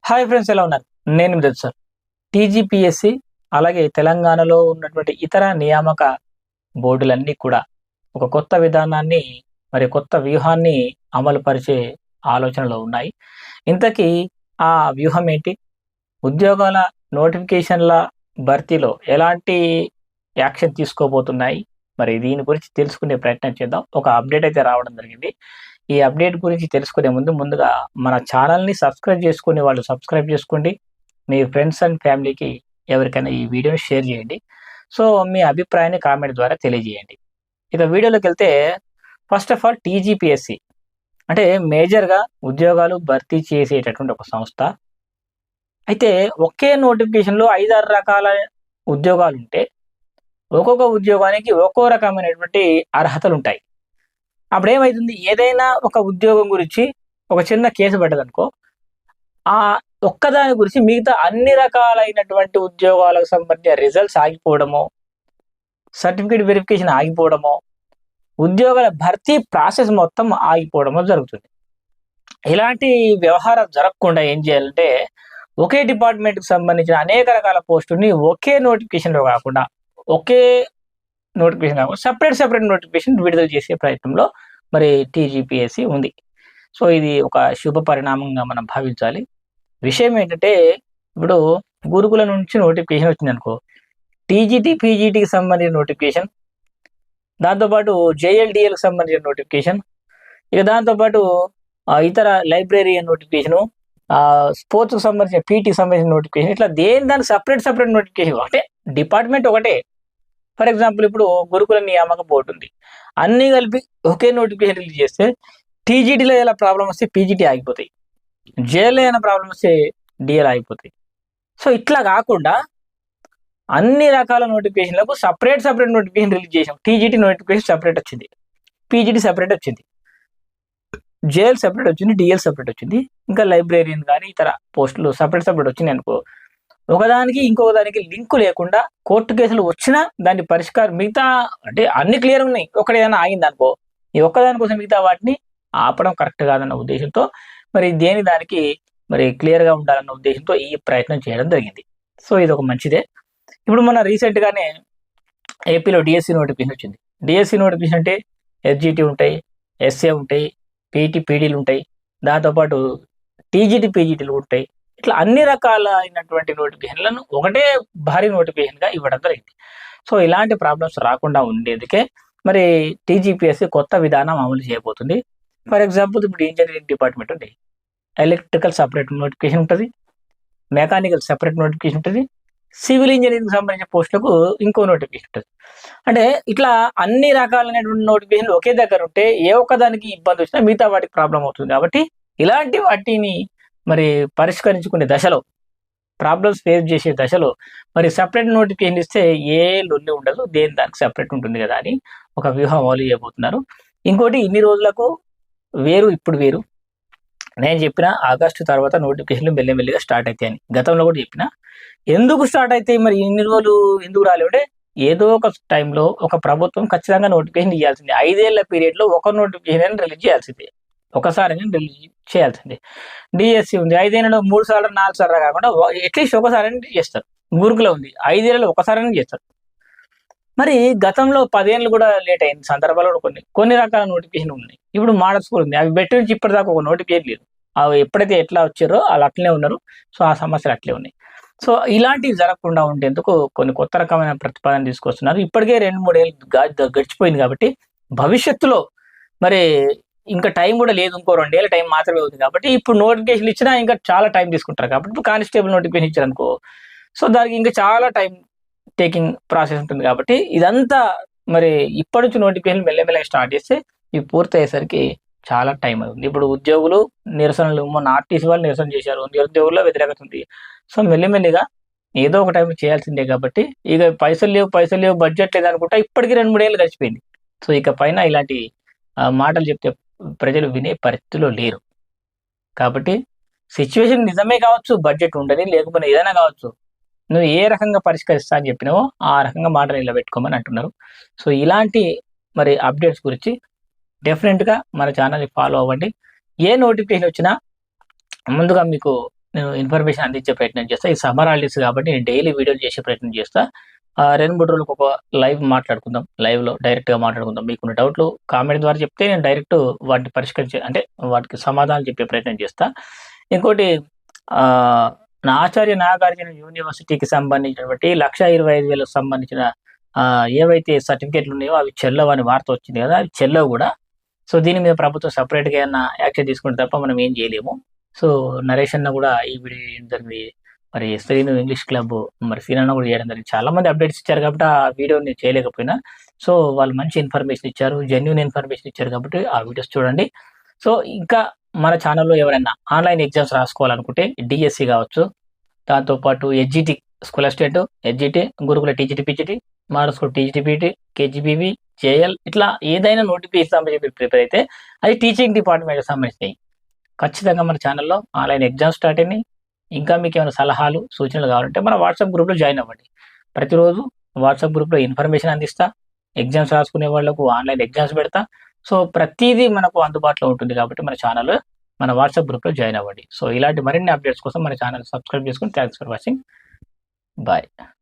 Hi friends, ఎలా ఉన్నారు? నేను మీ సార్. టీజీపీఎస్సీ అలాగే తెలంగాణలో ఉన్నటువంటి ఇతర నియామక బోర్డులన్నీ కూడా ఒక కొత్త విధానాన్ని, కొత్త వ్యూహాన్ని అమలు పరిచే ఆలోచనలో ఉన్నాయి. ఇంతకీ ఆ వ్యూహం ఏంటి? ఉద్యోగాల నోటిఫికేషన్ల భర్తీలో ఎలాంటి యాక్షన్ తీసుకోబోతున్నాయి? మరి దీని గురించి తెలుసుకునే ప్రయత్నం చేద్దాం. ఒక అప్డేట్ అయితే రావడం జరిగింది. ఈ అప్డేట్ గురించి తెలుసుకునే ముందుగా మన ఛానల్‌ని సబ్స్క్రైబ్ చేసుకునే వాళ్ళు సబ్స్క్రైబ్ చేసుకోండి. మీ ఫ్రెండ్స్ అండ్ ఫ్యామిలీకి ఎవరికైనా ఈ వీడియోని షేర్ చేయండి. సో, మీ అభిప్రాయాన్ని కామెంట్ ద్వారా తెలియజేయండి. ఇక వీడియోలోకెళ్తే ఫస్ట్ ఆఫ్ ఆల్ టీజీపీఎస్సీ అంటే మేజర్‌గా ఉద్యోగాలు భర్తీ చేసేటటువంటి ఒక సంస్థ. అయితే ఒకే నోటిఫికేషన్‌లో 5, 6 రకాల ఉద్యోగాలుంటే ఒక్కొక్క ఉద్యోగానికి ఒక్కో రకమైనటువంటి అర్హతలుంటాయి. అప్పుడేమైతుంది, ఏదైనా ఒక ఉద్యోగం గురించి ఒక చిన్న కేసు పడ్డదనుకో, ఆ ఒక్కదాని గురించి మిగతా అన్ని రకాలైనటువంటి ఉద్యోగాలకు సంబంధించిన రిజల్ట్స్ ఆగిపోవడమో, సర్టిఫికేట్ వెరిఫికేషన్ ఆగిపోవడమో, ఉద్యోగాల భర్తీ ప్రాసెస్ మొత్తం ఆగిపోవడమో జరుగుతుంది. ఇలాంటి వ్యవహారాలు జరగకుండా ఏం చేయాలంటే, ఒకే డిపార్ట్మెంట్‌కి సంబంధించిన అనేక రకాల పోస్టుల్ని ఒకే నోటిఫికేషన్‌లో కాకుండా, ఒకే నోటిఫికేషన్ కాకుండా సెపరేట్ నోటిఫికేషన్ విడుదల చేసే ప్రయత్నంలో టీజీపీఎస్సీ ఉంది. సో, ఇది ఒక శుభ పరిణామంగా మనం భావించాలి. విషయం ఏంటంటే, ఇప్పుడు గురుకుల నుంచి నోటిఫికేషన్ వచ్చిందనుకో, టీజీటీ, పీజీటీకి సంబంధించిన నోటిఫికేషన్, దాంతో పాటు జేఎల్‌డీఎల్‌కి సంబంధించిన నోటిఫికేషన్, ఇక దాంతో పాటు ఇతర లైబ్రేరియన్ నోటిఫికేషను, స్పోర్ట్స్‌కి సంబంధించిన పీటీకి సంబంధించిన నోటిఫికేషన్, ఇట్లా దానికి సెపరేట్ నోటిఫికేషన్. అంటే డిపార్ట్మెంట్ ఒకటే. ఫర్ ఎగ్జాంపుల్, ఇప్పుడు గురుకుల నియామక బోర్డు ఉంది. అన్నీ కలిపి ఒకే నోటిఫికేషన్ రిలీజ్ చేస్తే టీజీటీలో ఎలా ప్రాబ్లమ్ వస్తే పీజీటీ ఆగిపోతాయి. జేఎల్‌లో ఏమైనా ప్రాబ్లమ్ వస్తే డీఎల్ ఆగిపోతాయి. సో, ఇట్లా కాకుండా అన్ని రకాల నోటిఫికేషన్లకు సెపరేట్ నోటిఫికేషన్ రిలీజ్ చేసాం. టీజీటీ నోటిఫికేషన్ సెపరేట్ వచ్చింది. పీజీటీ సెపరేట్ వచ్చింది. జేఎల్ సెపరేట్ వచ్చింది. డీఎల్ సెపరేట్ వచ్చింది. ఇంకా లైబ్రేరియన్ కానీ ఇతర పోస్టులు సెపరేట్ వచ్చినాయి అనుకో, ఒకదానికి ఇంకొక దానికి లింకు లేకుండా కోర్టు కేసులు వచ్చినా దాని పరిష్కారం మిగతా అంటే అన్ని క్లియర్ ఉన్నాయి. ఒకటి ఏదైనా ఆగింది అనుకో, ఈ ఒక్కదాని కోసం మిగతా వాటిని ఆపడం కరెక్ట్ కాదన్న ఉద్దేశంతో దానికి క్లియర్‌గా ఉండాలన్న ఉద్దేశంతో ఈ ప్రయత్నం చేయడం జరిగింది. సో, ఇది ఒక మంచిదే. ఇప్పుడు మన రీసెంట్‌గానే ఏపీలో డీఎస్సీ నోటిఫికేషన్ వచ్చింది. డీఎస్సీ నోటిఫికేషన్ అంటే ఎస్‌జీటీ ఉంటాయి, ఎస్ఏ ఉంటాయి, పీటీ, పీడీలు ఉంటాయి. దాంతో పాటు టీజీటీ, పీజీటీలు ఉంటాయి. ఇట్లా అన్ని రకాలైనటువంటి నోటిఫికేషన్‌లను ఒకటే భారీ నోటిఫికేషన్‌గా ఇవ్వడం జరిగింది. సో, ఇలాంటి ప్రాబ్లమ్స్ రాకుండా ఉండేందుకే టీజీపీఎస్సీ కొత్త విధానం అమలు చేయబోతుంది. ఫర్ ఎగ్జాంపుల్, ఇప్పుడు ఇంజినీరింగ్ డిపార్ట్మెంట్ ఉంది. ఎలక్ట్రికల్ సెపరేట్ నోటిఫికేషన్ ఉంటది. మెకానికల్ సెపరేట్ నోటిఫికేషన్ ఉంటది. సివిల్ ఇంజినీరింగ్‌కి సంబంధించిన పోస్టులకు ఇంకో నోటిఫికేషన్ ఉంటది. అంటే ఇట్లా అన్ని రకాలైనటువంటి నోటిఫికేషన్‌లు ఒకే దగ్గర ఉంటే ఏ ఒక్కదానికి ఇబ్బంది వచ్చినా మిగతా వాటికి ప్రాబ్లమ్ అవుతుంది. కాబట్టి ఇలాంటి వాటిని పరిష్కరించుకునే దశలో, ప్రాబ్లమ్స్ ఫేస్ చేసే దశలో సెపరేట్ నోటిఫికేషన్ ఇస్తే ఏ లొల్లి ఉండదు. దానికి సెపరేట్ ఉంటుంది కదా అని ఒక వ్యూహం అమలు చేయబోతున్నారు. ఇంకోటి, ఇన్ని రోజులకు వేరు, ఇప్పుడు వేరు. నేను చెప్పిన ఆగస్టు తర్వాత నోటిఫికేషన్లు మెల్లిమెల్లిగా స్టార్ట్ అవుతాయని గతంలో కూడా చెప్పిన. ఎందుకు స్టార్ట్ అవుతాయి, ఇన్ని రోజులు ఎందుకు రాలేవు అంటే, ఏదో ఒక టైంలో ఒక ప్రభుత్వం ఖచ్చితంగా నోటిఫికేషన్ ఇవ్వాల్సిందే. 5 ఏళ్ల పీరియడ్‌లో ఒక నోటిఫికేషన్ రిలీజ్ చేయాల్సిందే. ఒకసారి రిలీజ్ చేయాల్సిందే. డిఎస్సి ఉంది. 5 ఏళ్లలో 3 సార్లు 4 సార్లు కాకుండా అట్లీస్ట్ ఒకసారి చేస్తారు. గురుకుల ఉంది. 5 ఏళ్లలో ఒకసారి చేస్తారు. గతంలో 10 ఏళ్ళు కూడా లేట్ అయిన సందర్భాలు కూడా కొన్ని రకాల నోటిఫికేషన్ ఉన్నాయి. ఇప్పుడు మోడల్ స్కూల్ ఉంది. అవి పెట్టి నుంచి ఇప్పటిదాకా ఒక నోటిఫికేషన్ లేదు. అవి ఎప్పుడైతే ఎట్లా వచ్చారో వాళ్ళు అట్లనే ఉన్నారు. సో, ఆ సమస్యలు అట్లే ఉన్నాయి. సో, ఇలాంటివి జరగకుండా ఉండేందుకు కొన్ని కొత్త రకమైన ప్రతిపాదన తీసుకొస్తున్నారు. ఇప్పటికే 2, 3 ఏళ్ళు గడిచిపోయింది కాబట్టి భవిష్యత్తులో ఇంకా టైం కూడా లేదు. ఇంకో 2 ఏళ్ల టైం మాత్రమే ఉంది కాబట్టి ఇప్పుడు నోటిఫికేషన్ ఇచ్చినా ఇంకా చాలా టైం తీసుకుంటారు. కాబట్టి ఇప్పుడు కానిస్టేబుల్ నోటిఫికేషన్ ఇచ్చారనుకో, సో దానికి ఇంకా చాలా టైం టేకింగ్ ప్రాసెస్ ఉంటుంది. కాబట్టి ఇదంతా ఇప్పటి నుంచి నోటిఫికేషన్ మెల్లమెల్లగా స్టార్ట్ చేస్తే ఇవి పూర్తయ్యేసరికి చాలా టైం అవుతుంది. ఇప్పుడు ఉద్యోగులు నిరసనలు, మొన్న ఆర్టీసీ వాళ్ళు నిరసన చేశారు. నిరుద్యోగుల్లో వ్యతిరేకత ఉంది. సో, మెల్లిమెల్లిగా ఏదో ఒక టైం చేయాల్సిందే కాబట్టి ఇక పైసలు లేవు, బడ్జెట్ లేదు అనుకుంటా ఇప్పటికి 2, 3 ఏళ్ళు గడిచిపోయింది. సో, ఇక పైన ఇలాంటి మాటలు చెప్తే ప్రజలు వినే పరిస్థితిలో లేరు. కాబట్టి సిచ్యువేషన్ నిజమే కావచ్చు, బడ్జెట్ ఉండని, లేకపోతే ఏదైనా కావచ్చు, నువ్వు ఏ రకంగా పరిష్కరిస్తా అని చెప్పినావో ఆ రకంగా మాట నిలబెట్టుకోమని అంటున్నారు. సో, ఇలాంటి అప్డేట్స్ గురించి డెఫినెట్‌గా మన ఛానల్‌ని ఫాలో అవ్వండి. ఏ నోటిఫికేషన్ వచ్చినా ముందుగా మీకు నేను ఇన్ఫర్మేషన్ అందించే ప్రయత్నం చేస్తా. ఈ సమ్మర్ హాలిడేస్ కాబట్టి నేను డైలీ వీడియోలు చేసే ప్రయత్నం చేస్తా. 2, 3 రోజులకు ఒక లైవ్ మాట్లాడుకుందాం. లైవ్‌లో డైరెక్ట్‌గా మాట్లాడుకుందాం. మీకున్న డౌట్‌లు కామెంట్ ద్వారా చెప్తే నేను డైరెక్ట్ వాటిని అంటే వాటికి సమాధానాలు చెప్పే ప్రయత్నం చేస్తా. ఇంకోటి ఆహ్, నా ఆచార్య నాగార్జున యూనివర్సిటీకి సంబంధించినటువంటి 1,25,000కి సంబంధించిన ఏవైతే సర్టిఫికేట్‌లున్నాయో అవి చెల్లవని వార్త వచ్చింది కదా! అవి చెల్లవు గూడా. సో, దీని మీద ప్రభుత్వం సెపరేట్‌గా ఏమన్నా యాక్షన్ తీసుకుంటే తప్ప మనం ఏం చేయలేము. సో, నరేష్ అన్న గూడా ఈ వీడియో చేయడం జరిగింది. మరి శ్రీను ఇంగ్లీష్ క్లబ్ మరి సీన్ అన్న గూడా చేయడం జరిగింది. చాలా మంది అప్డేట్స్ ఇచ్చారు కాబట్టి ఆ వీడియో నేను చేయలేకపోయినా. సో, వాళ్ళు మంచి ఇన్ఫర్మేషన్ ఇచ్చారు. జెన్యూన్ ఇన్ఫర్మేషన్ ఇచ్చారు కాబట్టి ఆ వీడియోస్ చూడండి. సో, ఇంకా మన ఛానెల్‌లో ఎవరైనా ఆన్‌లైన్ ఎగ్జామ్స్ రాసుకోవాలనుకుంటే డీఎస్సీ గావచ్చు, దాంతో పాటు ఎస్‌జిటి స్కూల్ అసిస్టెంట్, ఎస్‌జిటి, గురుకుల TGT, PGT, model school TGT, PGT, KGBV, JL ఇట్లా ఏదైనా నోటిఫికేషన్ సంబంధించి ప్రిపేర్ అయితే అది టీచింగ్ డిపార్ట్‌మెంట్‌కి సంబంధించినయి. ఖచ్చితంగా మన ఛానెల్‌లో ఆన్‌లైన్ ఎగ్జామ్స్ స్టార్ట్ అయినాయి. ఇంకా మీకేమైనా సలహాలు, సూచనలు కావాలంటే మన వాట్సాప్ గ్రూప్‌లో జాయిన్ అవ్వండి. ప్రతిరోజు వాట్సాప్ గ్రూప్‌లో ఇన్ఫర్మేషన్ అందిస్తా. ఎగ్జామ్స్ రాసుకునే వాళ్ళకు ఆన్‌లైన్ ఎగ్జామ్స్ పెడతా. సో, ప్రతీదీ మనకు అందుబాటులో ఉంటుంది కాబట్టి మన వాట్సాప్ గ్రూప్‌లో జాయిన్ అవ్వండి. సో, ఇలాంటి మరిన్ని అప్డేట్స్ కోసం మన ఛానెల్ సబ్స్క్రైబ్ చేసుకొని థాంక్స్ ఫర్ వాచింగ్. బాయ్.